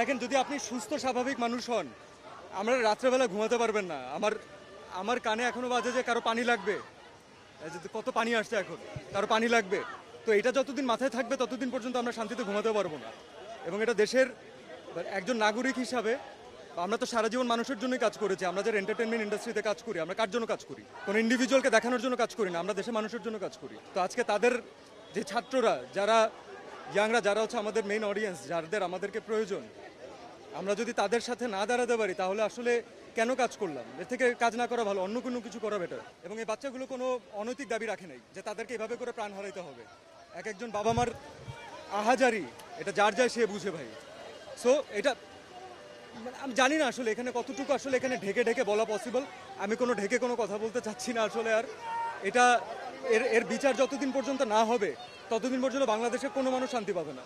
দেখেন, যদি আপনি সুস্থ স্বাভাবিক মানুষ হন, আমরা রাত্রেবেলা ঘুমাতে পারবেন না। আমার কানে এখনো বাজে যে কারো পানি লাগবে, কত পানি আসছে এখন, কারো পানি লাগবে। তো এটা যতদিন মাথায় থাকবে ততদিন পর্যন্ত আমরা শান্তিতে ঘুমাতে পারবো না। এবং এটা দেশের একজন নাগরিক হিসাবে আমরা তো সারা জীবন মানুষের জন্যই কাজ করেছি। আমরা যারা এন্টারটেনমেন্ট ইন্ডাস্ট্রিতে কাজ করি, আমরা কার জন্য কাজ করি? কোনো ইন্ডিভিজুয়ালকে দেখানোর জন্য কাজ করি না, আমরা দেশের মানুষের জন্য কাজ করি। তো আজকে তাদের যে ছাত্ররা, যারা ইয়াংরা, যারা হচ্ছে আমাদের মেইন অডিয়েন্স, যাদের আমাদেরকে প্রয়োজন, আমরা যদি তাদের সাথে না দাঁড়াতে পারি তাহলে আসলে কেন কাজ করলাম? এর থেকে কাজ না করা ভালো, অন্য কোনো কিছু করা বেটার। এবং এই বাচ্চাগুলো কোনো অনৈতিক দাবি রাখে নাই যে তাদেরকে এভাবে করে প্রাণ হারাইতে হবে। এক একজন বাবা মার আহাজারি, এটা যার যায় সে বুঝে ভাই। সো এটা আমি জানি না আসলে এখানে কতটুকু আসলে এখানে ঢেকে ঢেকে বলা পসিবল। আমি কোনো ঢেকে কোনো কথা বলতে চাচ্ছি না আসলে। আর এটা এর বিচার যতদিন পর্যন্ত না হবে ততদিন পর্যন্ত বাংলাদেশের কোনো মানুষ শান্তি পাবে না।